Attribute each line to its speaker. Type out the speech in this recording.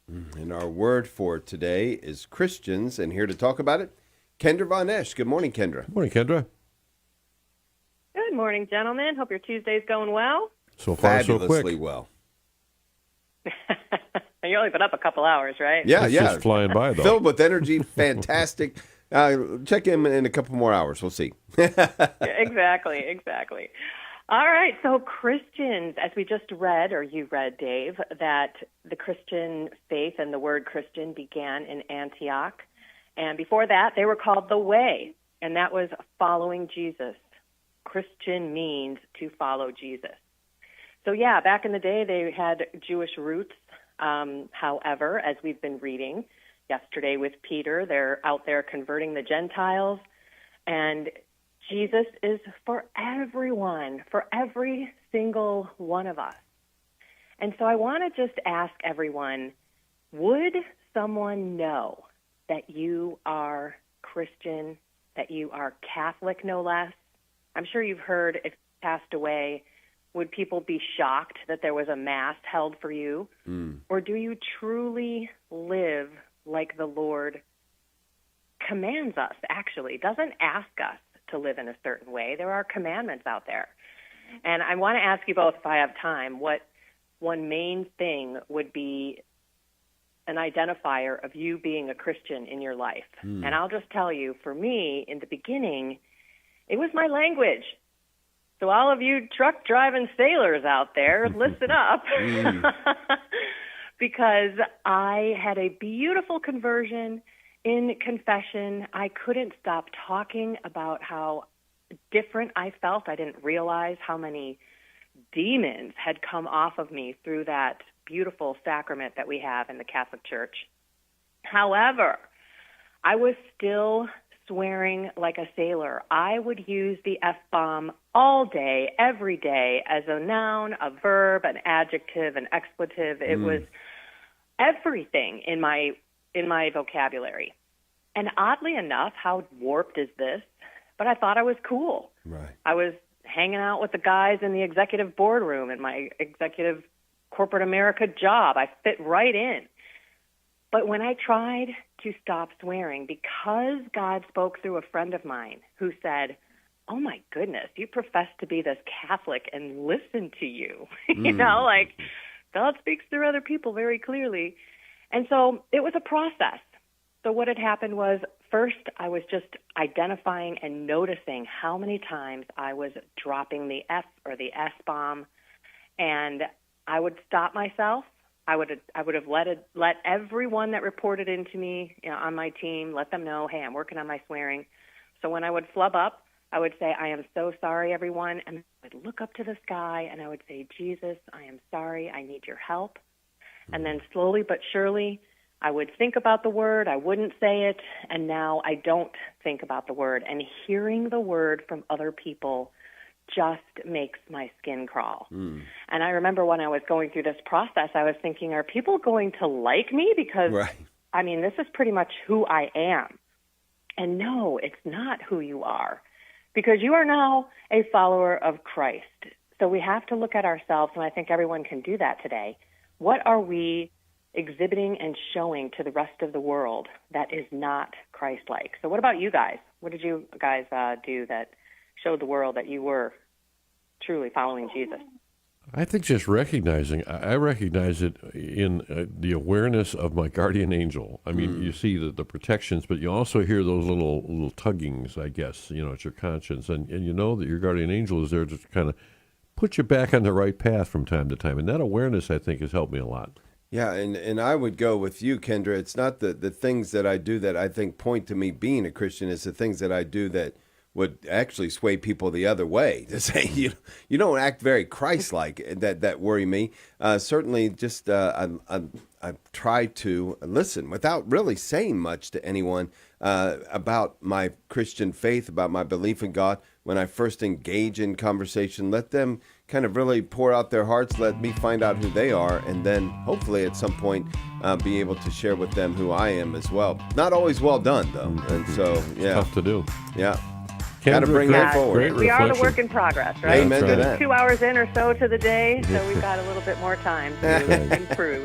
Speaker 1: And our word for today is Christians, and here to talk about it, Kendra Von Esh. Good morning, Kendra.
Speaker 2: Good morning, Kendra.
Speaker 3: Good morning, gentlemen. Hope your Tuesday's going well.
Speaker 2: So far, so
Speaker 1: Fabulously
Speaker 2: quick.
Speaker 1: well.
Speaker 3: You only been up a couple hours, right?
Speaker 1: Yeah,
Speaker 2: It's
Speaker 1: yeah.
Speaker 2: just flying by, though.
Speaker 1: Filled with energy, fantastic. Check in a couple more hours. We'll see.
Speaker 3: Exactly. All right, so Christians, as we just read, or you read, Dave, that the Christian faith and the word Christian began in Antioch. And before that, they were called the Way, and that was following Jesus. Christian means to follow Jesus. So yeah, back in the day, they had Jewish roots. However, as we've been reading yesterday with Peter, they're out there converting the Gentiles, and Jesus is for everyone, for every single one of us. And so I want to just ask everyone, would someone know that you are Christian, that you are Catholic, no less? I'm sure you've heard, if you passed away, would people be shocked that there was a mass held for you? Or do you truly live like the Lord commands us, actually? Doesn't ask us to live in a certain way. There are commandments out there. And I want to ask you both, if I have time, what one main thing would be an identifier of you being a Christian in your life. And I'll just tell you, for me, in the beginning, it was my language. So all of you truck driving sailors out there, listen up. Because I had a beautiful conversion in confession. I couldn't stop talking about how different I felt. I didn't realize how many demons had come off of me through that beautiful sacrament that we have in the Catholic Church. However, I was still swearing like a sailor. I would use the F-bomb all day, every day, as a noun, a verb, an adjective, an expletive. It was everything in my vocabulary. And oddly enough, how warped is this? But I thought I was cool.
Speaker 1: Right.
Speaker 3: I was hanging out with the guys in the executive boardroom in my executive corporate America job. I fit right in. But when I tried to stop swearing, because God spoke through a friend of mine who said, "Oh my goodness, you profess to be this Catholic, and listen to you." You know, like God speaks through other people very clearly. And so it was a process. So what had happened was, first I was just identifying and noticing how many times I was dropping the F or the S-bomb, and I would stop myself. I would have let everyone that reported into me, you know, on my team, let them know, hey, I'm working on my swearing. So when I would flub up, I would say, I am so sorry, everyone. And I would look up to the sky and I would say, Jesus, I am sorry. I need your help. And then slowly but surely, I would think about the word. I wouldn't say it. And now I don't think about the word. And hearing the word from other people just makes my skin crawl. And I remember when I was going through this process, I was thinking, are people going to like me? Because, I mean, this is pretty much who I am. And no, it's not who you are, because you are now a follower of Christ. So we have to look at ourselves, and I think everyone can do that today. What are we exhibiting and showing to the rest of the world that is not Christ-like? So what about you guys? What did you guys do that showed the world that you were truly following Jesus?
Speaker 2: I think just recognizing, I recognize it in the awareness of my guardian angel. I mean, you see the protections, but you also hear those little tuggings, I guess, you know, at your conscience. And you know that your guardian angel is there to kind of put you back on the right path from time to time. And that awareness, I think, has helped me a lot.
Speaker 1: Yeah, and I would go with you, Kendra. It's not the things that I do that I think point to me being a Christian. It's the things that I do that would actually sway people the other way, to say you don't act very Christ-like. That worry me. Certainly, just I try to listen without really saying much to anyone about my Christian faith, about my belief in God. When I first engage in conversation, let them kind of really pour out their hearts, let me find out who they are, and then hopefully at some point be able to share with them who I am as well. Not always well done, though. And so, yeah.
Speaker 2: Tough to do.
Speaker 1: Yeah. Got to bring that forward.
Speaker 3: We are the work in progress, right?
Speaker 1: Amen to that.
Speaker 3: 2 hours in or so to the day, so we've got a little bit more time to improve.